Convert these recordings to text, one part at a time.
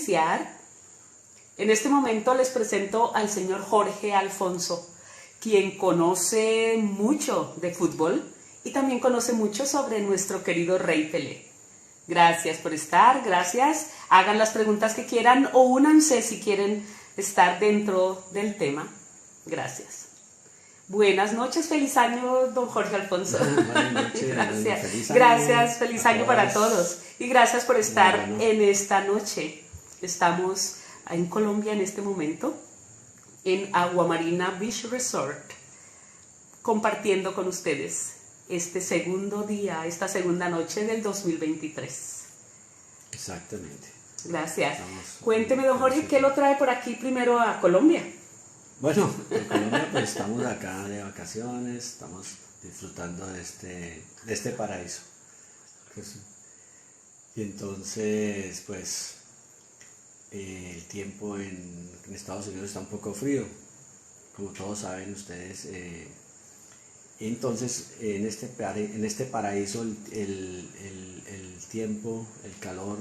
iniciar, en este momento les presento al señor Jorge Alfonso, quien conoce mucho de fútbol y también conoce mucho sobre nuestro querido Rey Pelé. Gracias por estar, gracias. Hagan las preguntas que quieran o únanse si quieren estar dentro del tema. Gracias. Buenas noches, feliz año, don Jorge Alfonso. Buenas noches, gracias, feliz año, gracias, feliz año para todos. Y gracias por estar en esta noche. Estamos en Colombia en este momento, en Aguamarina Beach Resort, compartiendo con ustedes este segundo día, esta segunda noche del 2023. Exactamente. Gracias. Cuénteme, don Jorge, ¿qué lo trae por aquí primero a Colombia? Bueno, en Colombia pues estamos acá de vacaciones, estamos disfrutando de este paraíso. Y entonces pues el tiempo en Estados Unidos está un poco frío, como todos saben ustedes. Entonces en este paraíso el tiempo, el calor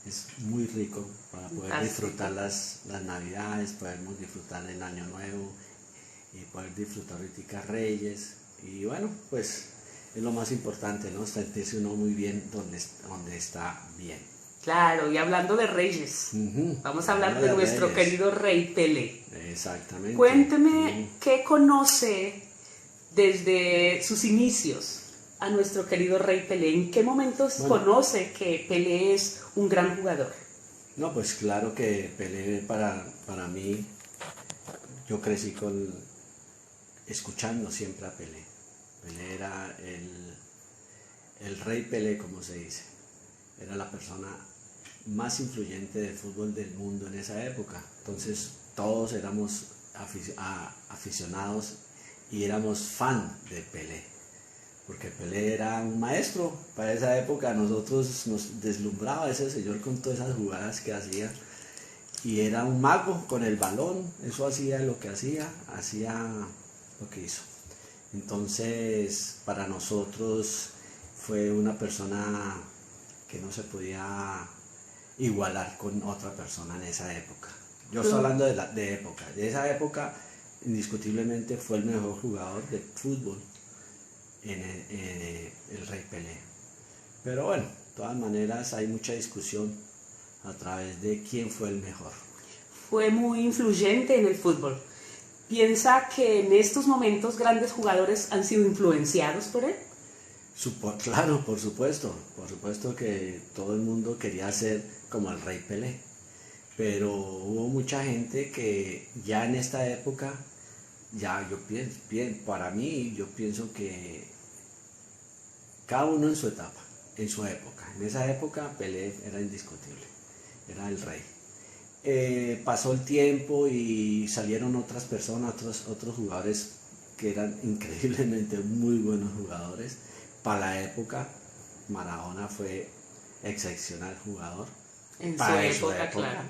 es muy rico para poder disfrutar las navidades, podemos disfrutar el año nuevo y poder disfrutar ahorita Reyes. Y bueno, pues es lo más importante, ¿no? Sentirse uno muy bien donde está bien. Claro, y hablando de Reyes, vamos a hablar de nuestro Reyes, querido Rey Pelé. Exactamente. Cuénteme qué conoce desde sus inicios a nuestro querido Rey Pelé. ¿En qué momentos conoce que Pelé es un gran jugador? No, pues claro que Pelé para mí, yo crecí escuchando siempre a Pelé. Pelé era el Rey Pelé, como se dice. Era la persona más influyente de fútbol del mundo en esa época. Entonces todos éramos aficionados y éramos fan de Pelé, porque Pelé era un maestro. Para esa época a nosotros nos deslumbraba ese señor con todas esas jugadas que hacía, y era un mago con el balón. Eso hacía lo que hacía lo que hizo. Entonces para nosotros fue una persona que no se podía igualar con otra persona en esa época. Yo estoy hablando de esa época, indiscutiblemente fue el mejor jugador de fútbol el Rey Pelé. Pero bueno, de todas maneras hay mucha discusión a través de quién fue el mejor. Fue muy influyente en el fútbol. ¿Piensa que en estos momentos grandes jugadores han sido influenciados por él? Claro, por supuesto que todo el mundo quería ser como el Rey Pelé, pero hubo mucha gente que ya en esta época, para mí, yo pienso que cada uno en su etapa, en su época. En esa época Pelé era indiscutible, era el rey. Pasó el tiempo y salieron otras personas, otros jugadores que eran increíblemente muy buenos jugadores. Para la época, Maradona fue excepcional jugador. En su época, claro.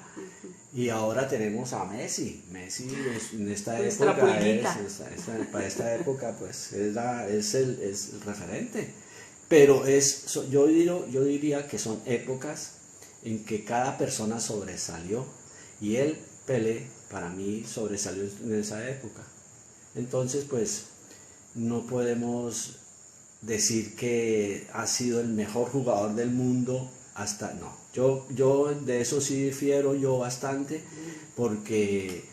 Y ahora tenemos a Messi. Messi en esta para esta época pues es el referente. Pero yo diría que son épocas en que cada persona sobresalió, y él, Pelé, para mí sobresalió en esa época. Entonces pues no podemos decir que ha sido el mejor jugador del mundo no. Yo de eso sí difiero yo bastante, porque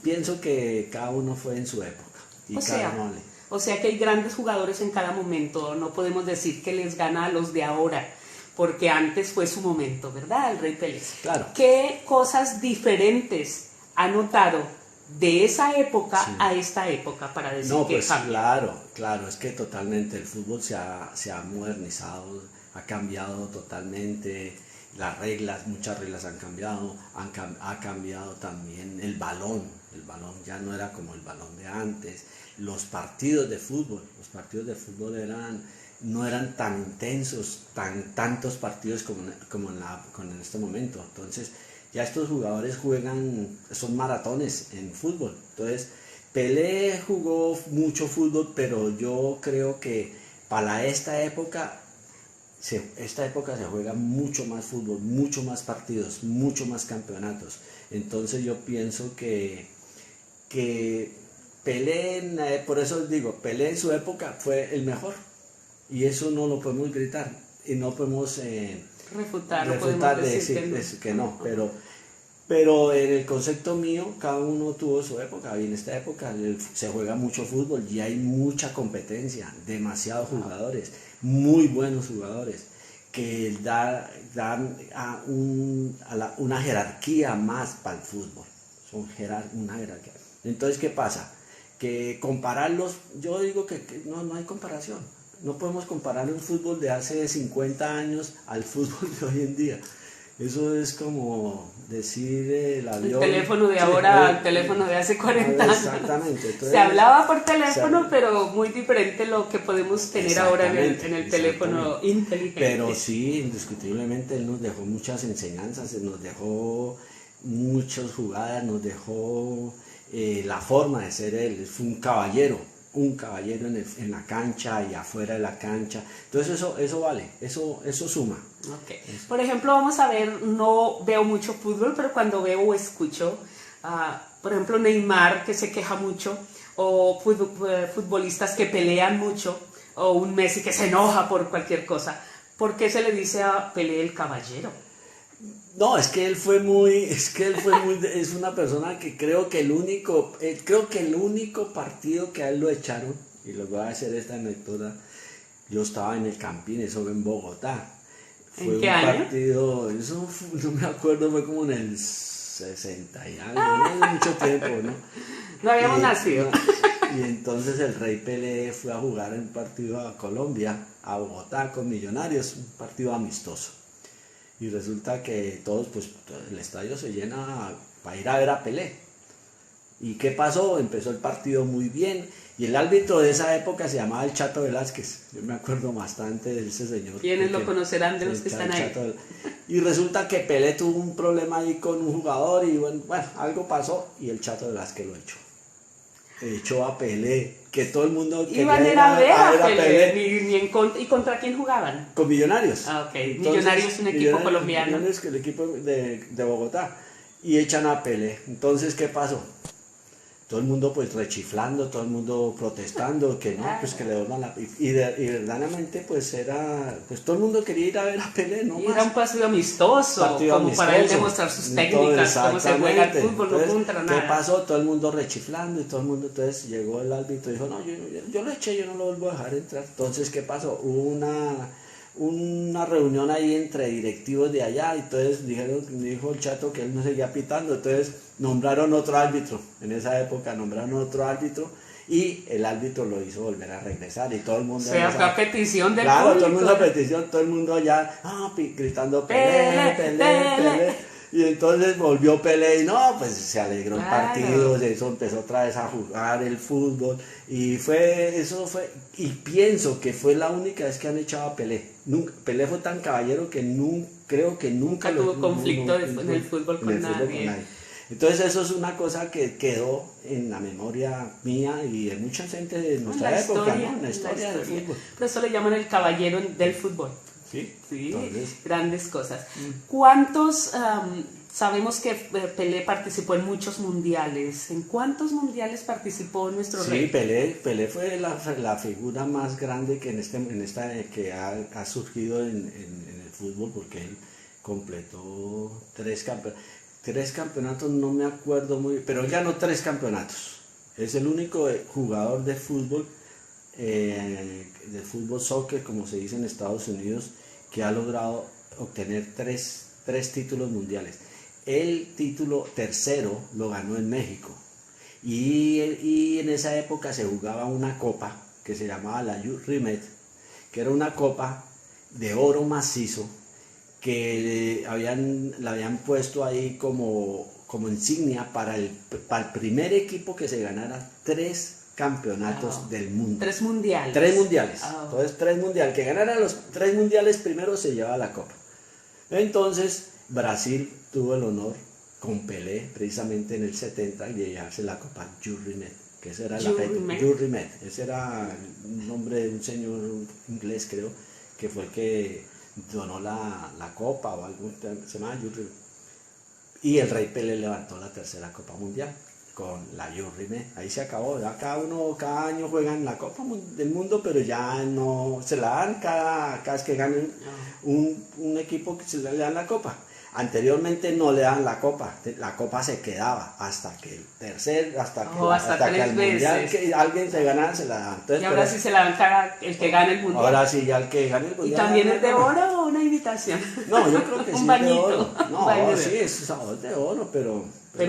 pienso que cada uno fue en su época. O sea que hay grandes jugadores en cada momento. No podemos decir que les gana a los de ahora, porque antes fue su momento, ¿verdad? El Rey Pelé. Claro. ¿Qué cosas diferentes ha notado de esa época a esta época para decir que pues cambia? Claro, es que totalmente el fútbol se ha modernizado, ha cambiado totalmente, las reglas, muchas reglas han cambiado, ha cambiado también el balón ya no era como el balón de antes. Los partidos de fútbol no eran tan intensos, tantos partidos como en este momento. Entonces ya estos jugadores son maratones en fútbol. Entonces Pelé jugó mucho fútbol, pero yo creo que para esta época esta época se juega mucho más fútbol, mucho más partidos, mucho más campeonatos. Entonces yo pienso que Pelé, por eso digo, Pelé en su época fue el mejor. Y eso no lo podemos gritar y no podemos refutar decir que no. Pero en el concepto mío, cada uno tuvo su época, y en esta época se juega mucho fútbol y hay mucha competencia, demasiados jugadores, muy buenos jugadores, que dan una jerarquía más para el fútbol, son una jerarquía. Entonces, ¿qué pasa? Que compararlos, yo digo que no hay comparación, no podemos comparar el fútbol de hace 50 años al fútbol de hoy en día. Eso es como decir el avión. El teléfono de ahora al teléfono de hace 40 años. Exactamente. Entonces, se hablaba por teléfono, pero muy diferente lo que podemos tener ahora en el teléfono inteligente. Pero sí, indiscutiblemente él nos dejó muchas enseñanzas, nos dejó muchas jugadas, nos dejó la forma de ser él. Fue un caballero en la cancha y afuera de la cancha. Entonces eso vale, eso suma. Okay. Por ejemplo, vamos a ver, no veo mucho fútbol, pero cuando veo o escucho, por ejemplo, Neymar, que se queja mucho, o futbolistas que pelean mucho, o un Messi que se enoja por cualquier cosa. ¿Por qué se le dice a Pelé el caballero? No, es una persona que creo que el único partido que a él lo echaron, y les voy a hacer esta anécdota, yo estaba en el Campín, eso fue en Bogotá. Fue ¿En qué año? Partido, eso no me acuerdo, fue como en el 60 y algo, no hace mucho tiempo, ¿no? No habíamos nacido. Y entonces el Rey Pelé fue a jugar un partido a Colombia, a Bogotá con Millonarios, un partido amistoso. Y resulta que todos, pues el estadio se llena para ir a ver a Pelé. ¿Y qué pasó? Empezó el partido muy bien. Y el árbitro de esa época se llamaba el Chato Velázquez. Yo me acuerdo bastante de ese señor. ¿Quiénes lo conocerán de los que están ahí? Y resulta que Pelé tuvo un problema ahí con un jugador y bueno, algo pasó y el Chato Velázquez lo echó. Echó a Pelé, que todo el mundo iban a ver a Pelé. ¿Y contra quién jugaban? Con Millonarios. Ok, Millonarios es un equipo colombiano. Millonarios, que el equipo de Bogotá. Y echan a Pelé. Entonces, ¿qué pasó? Todo el mundo pues rechiflando, todo el mundo protestando, que no, pues que le devuelvan la... Y verdaderamente pues era... Pues todo el mundo quería ir a ver a Pelé, ¿no? Y era un partido amistoso, para él demostrar sus técnicas, cómo se juega el fútbol, entonces, no contra nada. ¿Qué pasó? Todo el mundo rechiflando y todo el mundo, entonces llegó el árbitro y dijo, no, yo lo eché, yo no lo vuelvo a dejar entrar. Entonces, ¿qué pasó? Hubo una reunión ahí entre directivos de allá, y entonces dijo el Chato que él no seguía pitando, entonces nombraron otro árbitro, en esa época nombraron otro árbitro, y el árbitro lo hizo volver a regresar, y todo el mundo... O sea, fue a petición del público. Todo el mundo a petición, todo el mundo ya, gritando Pelé. Y entonces volvió Pelé y no, pues se alegró el partido, eso empezó otra vez a jugar el fútbol y y pienso que fue la única vez que han echado a Pelé. Pelé fue tan caballero que creo que nunca tuvo conflicto en el fútbol con nadie. Entonces eso es una cosa que quedó en la memoria mía y de mucha gente de nuestra época, ¿no? En la historia del fútbol. Por eso le llaman el caballero del fútbol. Sí, entonces, grandes cosas. ¿Cuántos, sabemos que Pelé participó en muchos mundiales? ¿En cuántos mundiales participó nuestro rey? Sí, Pelé fue la figura más grande que que ha surgido en el fútbol, porque él completó 3 campeonatos, no me acuerdo muy bien, pero él ganó 3 campeonatos. Es el único jugador de fútbol soccer, como se dice en Estados Unidos, que ha logrado obtener 3 títulos mundiales. El título tercero lo ganó en México, y en esa época se jugaba una copa que se llamaba la Jules Rimet, que era una copa de oro macizo que la habían puesto ahí como insignia para el primer equipo que se ganara 3 campeonatos del mundo. 3 mundiales. 3 mundiales. Entonces 3 mundiales. Que ganara los 3 mundiales primero se llevaba la copa. Entonces Brasil tuvo el honor con Pelé, precisamente en el 70, de llevarse la copa Jules Rimet, que esa era Jules Rimet. Ese era el nombre de un señor inglés, creo, que fue el que donó la copa o algo, se llama Jules Rimet. Y el Rey Pelé levantó la tercera Copa Mundial con la Jules Rimet. Ahí se acabó, ya cada año juegan la Copa del Mundo, pero ya no se la dan cada vez que ganen un equipo que se le dan la copa. Anteriormente no le dan la copa se quedaba hasta que el tercer, hasta que el mundial que alguien se ganara se la dan. Entonces, y ahora sí se la dan cada el que gane el mundial. Ahora sí, ya el que gane el mundial. ¿Y también es de oro o una invitación? No, yo creo que sí. Un bañito. De oro. No, sí, es de oro, pero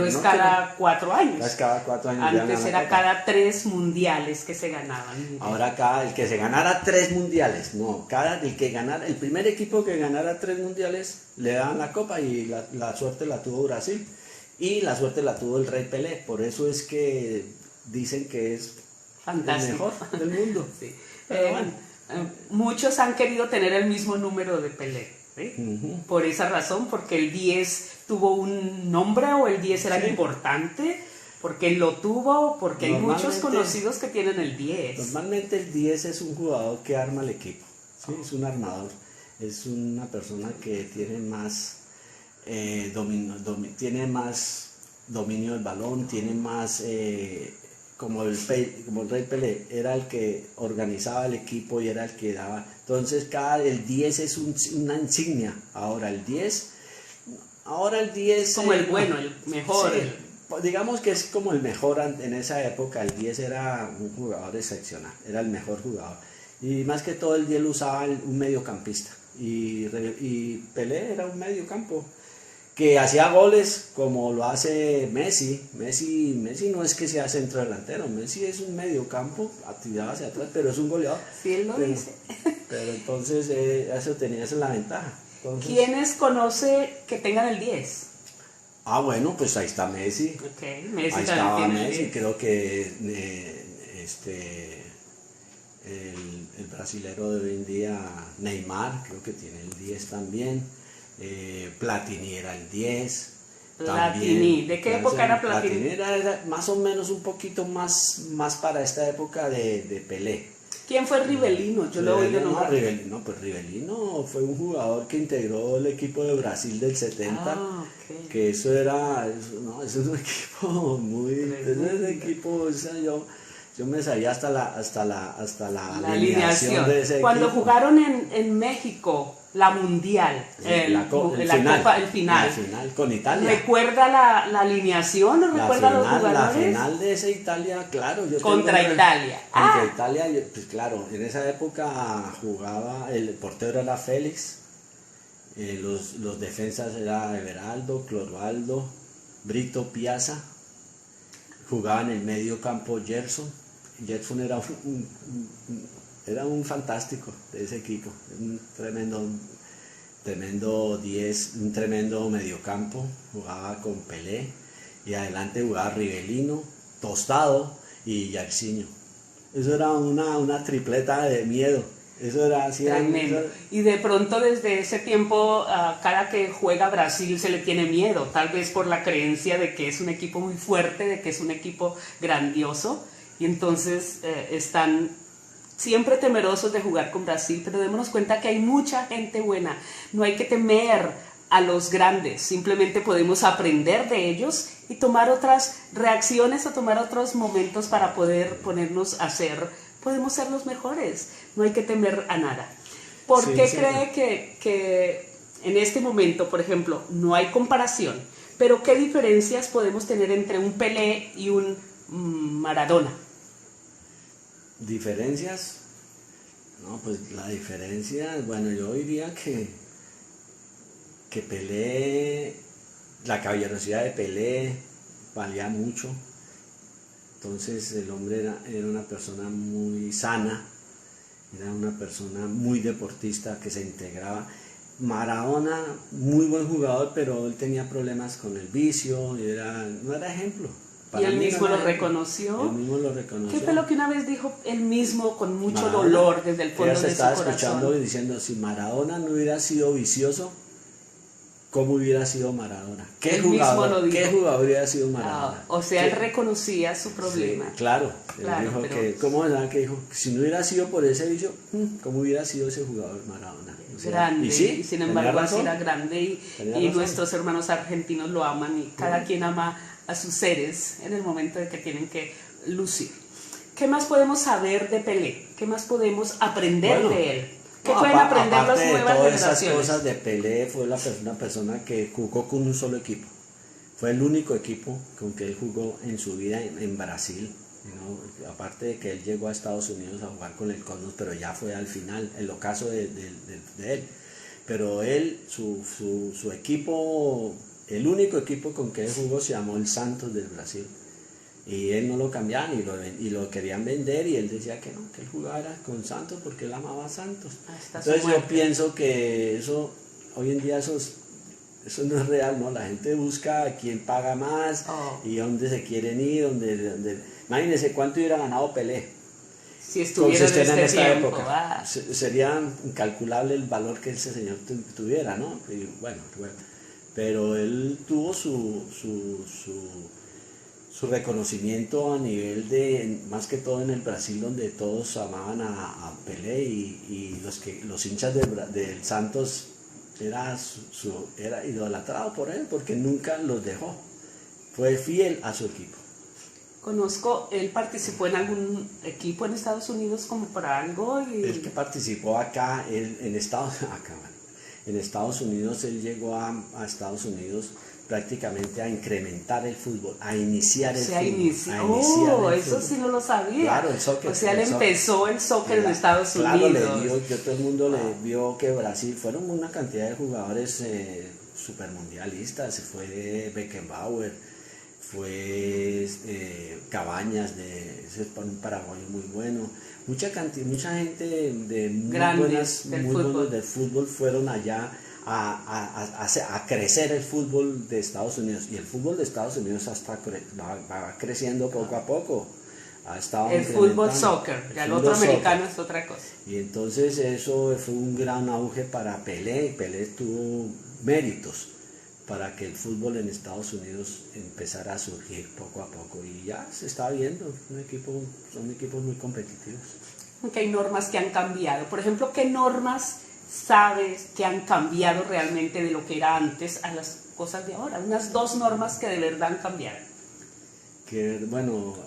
es no cada 4 años. Es cada 4 años. Antes era cada 3 mundiales que se ganaban. Ahora el que se ganara 3 mundiales, no, el primer equipo que ganara 3 mundiales le daban la copa y la suerte la tuvo Brasil y la suerte la tuvo el Rey Pelé. Por eso es que dicen que es fantástico, el mejor del mundo. Sí. Muchos han querido tener el mismo número de Pelé. ¿Sí? Por esa razón, porque el 10 tuvo un nombre o el 10 era importante, porque lo tuvo, porque hay muchos conocidos que tienen el 10. Normalmente el 10 es un jugador que arma el equipo, ¿sí? Es un armador, es una persona que tiene más dominio del balón, tiene más... como el Rey Pelé era el que organizaba el equipo y era el que daba. Entonces el 10 es una insignia. Ahora el 10 como el bueno, el mejor. Sí, digamos que es como el mejor en esa época. El 10 era un jugador excepcional, era el mejor jugador. Y más que todo el 10 lo usaba un mediocampista. Y Pelé era un mediocampo que hacía goles como lo hace Messi. Messi no es que sea centro delantero, Messi es un mediocampo, actividad hacia atrás, pero es un goleador. Sí, él lo dice. Pero entonces esa es la ventaja. Entonces, ¿quiénes conoce que tengan el 10? Bueno, pues ahí está Messi. Okay, Messi ahí estaba Messi, creo que el brasilero de hoy en día, Neymar, creo que tiene el 10 también. Platini era el 10. Platini, también, ¿de qué época era Platini? Platini era más o menos un poquito más para esta época de Pelé. ¿Quién fue Rivelino? Yo lo he oído nombrar. Rivelino fue un jugador que integró el equipo de Brasil del 70, okay. Que es un equipo yo me sabía hasta la alineación de ese cuando equipo. Jugaron en México la mundial, el final con Italia. ¿Recuerda la alineación? ¿No recuerda los jugadores? La final de esa Italia, claro. Contra Italia. Contra Italia, pues claro, en esa época jugaba, el portero era Félix, los defensas era Everaldo, Clodoaldo, Brito Piazza, jugaba en el medio campo Gerson era un fantástico de ese equipo, un tremendo 10, un tremendo mediocampo, jugaba con Pelé y adelante jugaba Rivelino, Tostado y Jairzinho. Eso era una tripleta de miedo. Eso era así. Tremendo. Y de pronto desde ese tiempo, cada que juega Brasil se le tiene miedo, tal vez por la creencia de que es un equipo muy fuerte, de que es un equipo grandioso, y entonces están siempre temerosos de jugar con Brasil, pero démonos cuenta que hay mucha gente buena, no hay que temer a los grandes, simplemente podemos aprender de ellos y tomar otras reacciones o tomar otros momentos para poder ponernos a podemos ser los mejores, no hay que temer a nada. ¿Por qué cree que en este momento, por ejemplo, no hay comparación, pero qué diferencias podemos tener entre un Pelé y un Maradona? ¿Diferencias? No, pues la diferencia, bueno, yo diría que Pelé, la caballerosidad de Pelé valía mucho. Entonces el hombre era una persona muy sana, era una persona muy deportista que se integraba. Maradona, muy buen jugador, pero él tenía problemas con el vicio, no era ejemplo. ¿Y él mismo lo reconoció? Él mismo lo reconoció. ¿Qué fue lo que una vez dijo él mismo con mucho dolor desde el fondo de su corazón? Estaba escuchando y diciendo, si Maradona no hubiera sido vicioso, ¿cómo hubiera sido Maradona? ¿Qué Él mismo lo dijo. ¿Qué jugador hubiera sido Maradona? O sea, él reconocía su problema. Sí, claro, claro, dijo pero... que, ¿cómo era que dijo? Si no hubiera sido por ese vicio, ¿cómo hubiera sido ese jugador Maradona? O sea, grande, y sin embargo así era grande, y nuestros hermanos argentinos lo aman, y cada quien ama a sus seres en el momento de que tienen que lucir. ¿Qué más podemos saber de Pelé? ¿Qué más podemos aprender de él? ¿Qué pueden aprender las nuevas generaciones? Aparte de todas esas cosas de Pelé, fue una persona que jugó con un solo equipo. Fue el único equipo con que él jugó en su vida en Brasil, ¿no? Aparte de que él llegó a Estados Unidos a jugar con el Cosmos, pero ya fue al final, el ocaso de él. Pero él, su equipo, el único equipo con que él jugó se llamó el Santos del Brasil. Y él no lo cambiaban y lo querían vender, y él decía que no, que él jugara con Santos porque él amaba a Santos. Entonces yo pienso que eso, hoy en día eso no es real, ¿no? La gente busca a quién paga más y dónde se quieren ir, imagínense cuánto hubiera ganado Pelé. Si estuviera en esta época. Sería incalculable el valor que ese señor tuviera, ¿no? Y bueno, pero él tuvo su reconocimiento a nivel de, más que todo en el Brasil, donde todos amaban a Pelé, y los hinchas del Santos era idolatrado por él, porque nunca los dejó, fue fiel a su equipo. Él participó en algún equipo en Estados Unidos como para algo. El que participó acá, en Estados Unidos, él llegó a Estados Unidos prácticamente a incrementar el fútbol, a iniciar el fútbol. Eso sí no lo sabía. Claro, el soccer. O sea, él empezó el soccer en Estados Unidos. Claro, todo el mundo le vio que Brasil fueron una cantidad de jugadores supermundialistas. Fue Beckenbauer, fue Cabañas, ese es un paraguayo muy bueno. Mucha gente de muy buenos del fútbol fueron allá a crecer el fútbol de Estados Unidos, y el fútbol de Estados Unidos va creciendo poco a poco. El fútbol soccer, ya el otro americano es otra cosa. Y entonces eso fue un gran auge para Pelé. Pelé tuvo méritos para que el fútbol en Estados Unidos empezara a surgir poco a poco, y ya se está viendo, son equipos muy competitivos. Aunque hay normas que han cambiado. Por ejemplo, ¿qué normas sabes que han cambiado realmente de lo que era antes a las cosas de ahora? Unas 2 normas que de verdad han cambiado.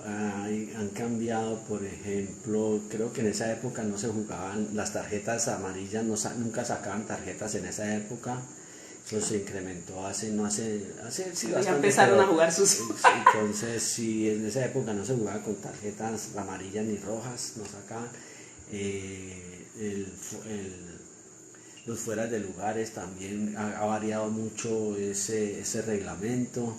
Han cambiado, por ejemplo, creo que en esa época no se jugaban las tarjetas amarillas, nunca sacaban tarjetas en esa época. Eso se incrementó hace sí, bastante. Ya empezaron a jugar sus... Entonces, sí, en esa época no se jugaba con tarjetas amarillas ni rojas, no sacaban. Los fueras de lugares también ha variado mucho ese reglamento.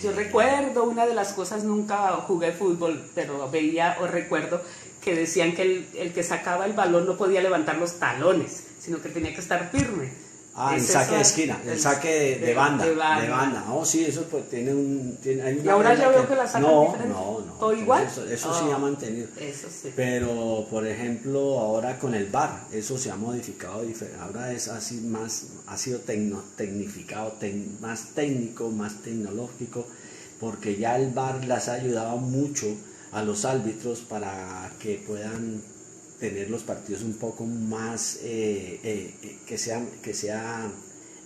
Yo recuerdo una de las cosas, nunca jugué fútbol, pero veía o recuerdo que decían que el que sacaba el balón no podía levantar los talones, sino que tenía que estar firme. El saque de esquina, el saque de banda. Oh, sí, eso pues tiene y ahora yo veo que la sacan diferente. No. ¿Todo igual? Eso sí ha mantenido. Eso sí. Pero, por ejemplo, ahora con el VAR, eso se ha modificado diferente. Ahora es así ha sido tecnificado, más técnico, más tecnológico, porque ya el VAR les ha ayudado mucho a los árbitros para que puedan tener los partidos un poco más que sea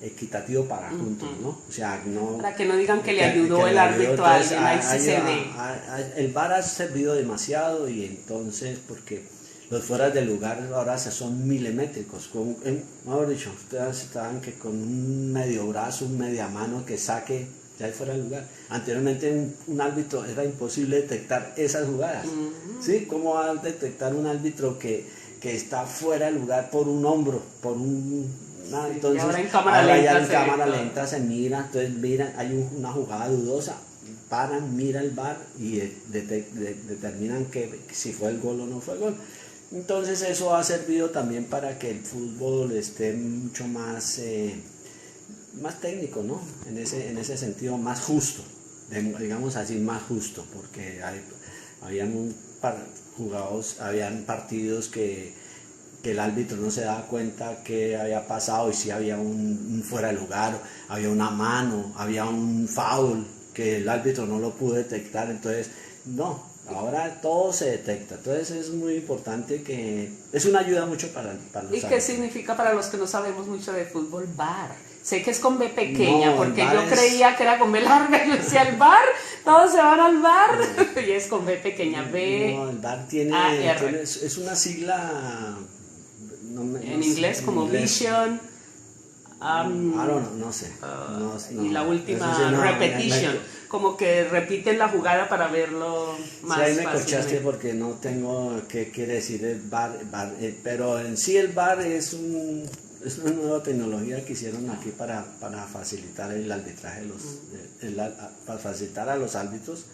equitativo para juntos, ¿no? O sea, no para que no digan que le ayudó el árbitro a alguien, ahí sí se ve. El VAR ha servido demasiado, y entonces porque los fueras de lugar ahora son milimétricos, mejor dicho, ustedes estaban que con un medio brazo, un media mano que saque ya fuera de lugar. Anteriormente un árbitro era imposible detectar esas jugadas. ¿Sí? ¿Cómo va a detectar un árbitro que está fuera de lugar por un hombro, entonces ahora en cámara lenta se mira, entonces miran, hay una jugada dudosa, paran, mira el VAR y determinan que si fue el gol o no fue el gol. Entonces eso ha servido también para que el fútbol esté mucho más técnico, ¿no? En ese sentido, más justo, digamos así, más justo, porque habían partidos que que el árbitro no se daba cuenta que había pasado y si había un fuera de lugar, había una mano, había un foul, que el árbitro no lo pudo detectar, entonces no, ahora todo se detecta, entonces es muy importante, que es una ayuda mucho para los árbitros. ¿Y qué significa para los que no sabemos mucho de fútbol VAR? Sé que es con B pequeña, no, porque yo creía que era con B larga, yo decía el VAR, todos se van al VAR, no. Y es con B pequeña, B. No, el VAR es una sigla, en inglés, como inglés. Vision. No sé. Y la última, sí, repetition, como que repiten la jugada para verlo más fácilmente. Sí, ahí me corchaste porque no tengo qué quiere decir el VAR, pero en sí el VAR es una nueva tecnología que hicieron aquí para facilitar el arbitraje, para facilitar a los árbitros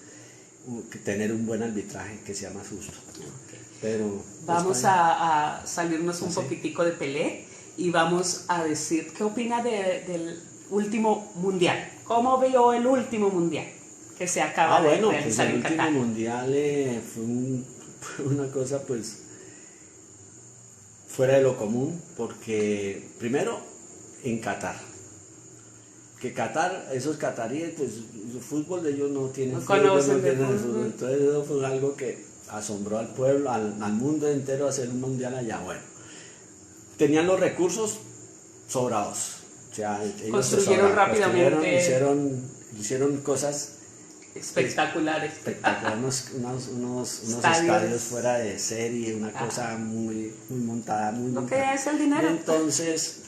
tener un buen arbitraje que sea más justo. Okay. Pero vamos a salirnos un poquitico de Pelé y vamos a decir qué opina del último mundial. ¿Cómo vio el último mundial que se acaba de realizar en Qatar? El último mundial fue una cosa pues fuera de lo común, porque primero en Qatar, que Qatar, esos cataríes, pues el fútbol de ellos no tienen fútbol, entonces eso fue algo que asombró al pueblo, al mundo entero, hacer un mundial allá. Bueno, tenían los recursos sobrados, o sea, ellos construyeron rápidamente, hicieron cosas espectaculares, unos estadios fuera de serie, una cosa muy montada, lo que es el dinero. Entonces,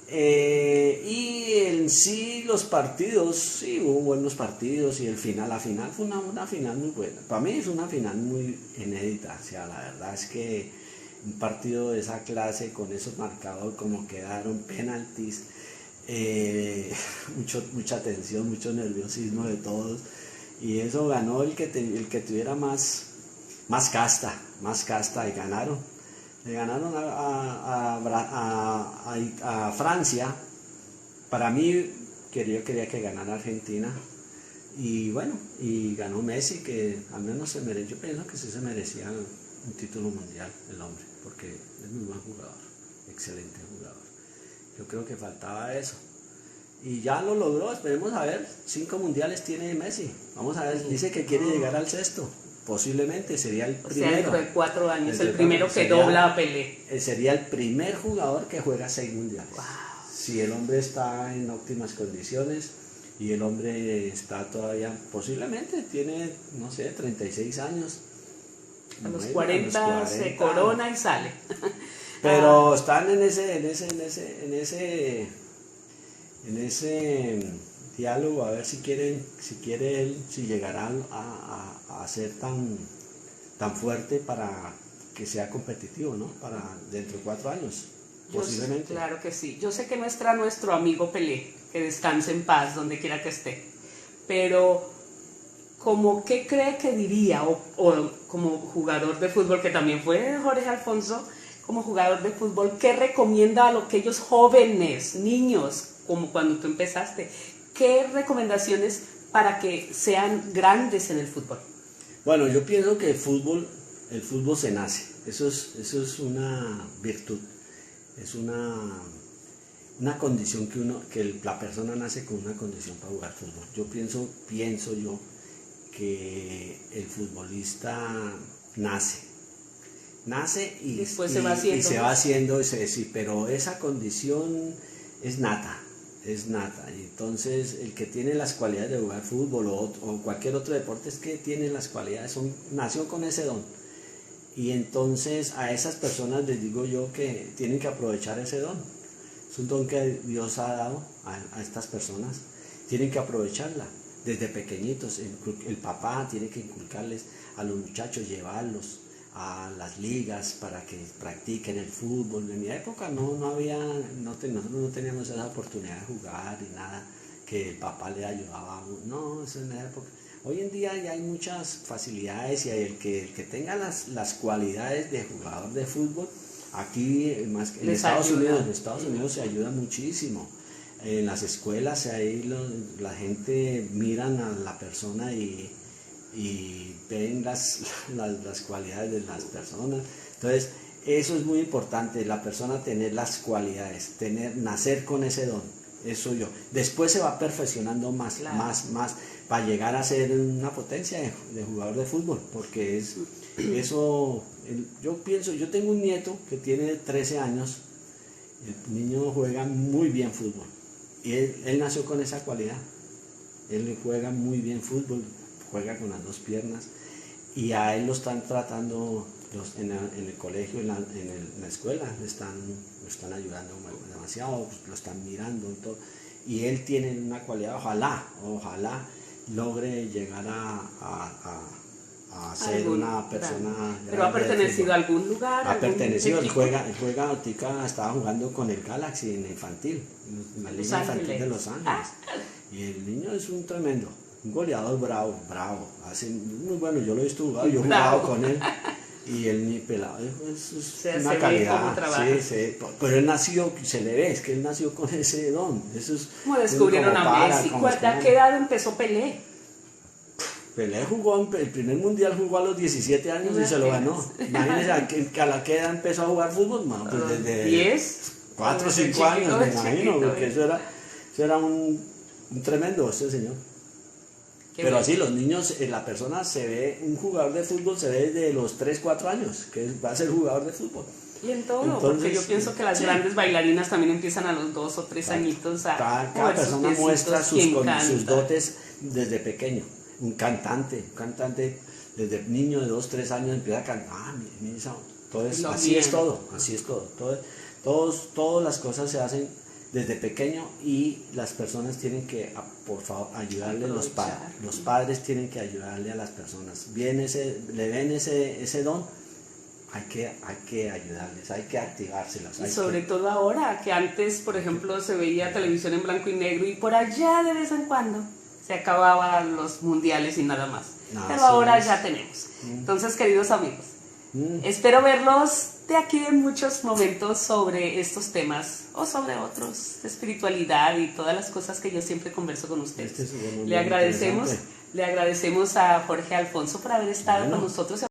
y en sí los partidos, sí hubo buenos partidos, y la final fue una final muy buena. Para mí es una final muy inédita, o sea, la verdad es que un partido de esa clase, con esos marcadores como quedaron, penaltis, mucha tensión, mucho nerviosismo de todos, y eso ganó el que tuviera más casta, y ganaron. Le ganaron a Francia. Para mí, yo quería que ganara Argentina, y bueno, y ganó Messi, que al menos yo pienso que sí se merecía un título mundial el hombre, porque es muy buen jugador, excelente jugador. Yo creo que faltaba eso, y ya lo logró. Esperemos a ver, 5 mundiales tiene Messi, vamos a ver, dice que quiere llegar al 6º, posiblemente sería el primero. O sea, dentro de 4 años, el primero que dobla a Pelé. Sería el primer jugador que juega 6 mundiales. Wow. Si el hombre está en óptimas condiciones, y el hombre está todavía, posiblemente tiene, no sé, 36 años. A los 40 se corona y sale. Pero están en ese diálogo, a ver si quiere él, si llegará a ser tan fuerte para que sea competitivo, ¿no? Para dentro de 4 años, posiblemente. Claro que sí. Yo sé que nuestro amigo Pelé, que descanse en paz donde quiera que esté, pero ¿qué cree que diría, o como jugador de fútbol, que también fue Jorge Alfonso, como jugador de fútbol, qué recomienda a aquellos jóvenes, niños, como cuando tú empezaste? ¿Qué recomendaciones para que sean grandes en el fútbol? Bueno, yo pienso que el fútbol se nace, eso es una virtud, es una condición que la persona nace con una condición para jugar fútbol. Yo pienso yo que el futbolista nace y después se va haciendo, sí, pero esa condición es nata. Y entonces el que tiene las cualidades de jugar fútbol o cualquier otro deporte, es que tiene las cualidades, nació con ese don. Y entonces a esas personas les digo yo que tienen que aprovechar ese don. Es un don que Dios ha dado a estas personas, tienen que aprovecharla desde pequeñitos. El papá tiene que inculcarles a los muchachos, llevarlos a las ligas para que practiquen el fútbol. En mi época nosotros no teníamos esa oportunidad de jugar y nada, que el papá le ayudaba. No, eso en la época. Hoy en día ya hay muchas facilidades, y el que tenga las cualidades de jugador de fútbol, aquí más en Estados Unidos se ayuda muchísimo. En las escuelas ahí la gente miran a la persona y ven las cualidades de las personas. Entonces Eso es muy importante, la persona tener las cualidades, nacer con ese don. Eso yo. Después se va perfeccionando más, claro, más, para llegar a ser una potencia de jugador de fútbol, porque yo pienso, yo tengo un nieto que tiene 13 años, el niño juega muy bien fútbol, y él nació con esa cualidad, él juega muy bien fútbol, juega con las dos piernas, y a él lo están tratando en el colegio, en la escuela, lo están ayudando demasiado, lo están mirando y todo. Y él tiene una cualidad, ojalá logre llegar a ser una persona. ¿Pero ha pertenecido a algún lugar? Ha pertenecido, él juega, ahorita estaba jugando con el Galaxy en infantil, en la liga infantil de Los Ángeles. Y el niño es un tremendo, un goleador bravo, muy bueno, yo lo he visto jugar, yo he jugado con él. Y él ni pelado, es una calidad, sí, pero él nació, se le ve, es que él nació con ese don. Eso es como descubrieron a Messi. ¿A qué edad empezó Pelé? Pelé jugó, el primer mundial jugó a los 17 años y se lo ganó. Imagínense a qué edad empezó a jugar fútbol, man, pues desde 10, 4 o 5 años, me imagino, porque eso era un tremendo ese señor. Pero así los niños, la persona se ve, un jugador de fútbol se ve desde los 3, 4 años, que va a ser jugador de fútbol. Y en todo, entonces, porque yo pienso que las grandes bailarinas también empiezan a los 2 o 3 añitos cada persona muestra sus dotes desde pequeño. Un cantante desde niño de 2, 3 años empieza a cantar, así es todo. Todas las cosas se hacen desde pequeño y las personas tienen que, por favor, ayudarle, los padres tienen que ayudarle a las personas. Le ven ese don, hay que ayudarles, hay que activárselos. Y sobre todo ahora, que antes, por ejemplo, se veía televisión en blanco y negro y por allá de vez en cuando se acababan los mundiales y nada más. Pero ahora ya tenemos. Entonces, queridos amigos, espero verlos de aquí en muchos momentos sobre estos temas o sobre otros de espiritualidad y todas las cosas que yo siempre converso con ustedes. Le agradecemos a Jorge Alfonso por haber estado con nosotros.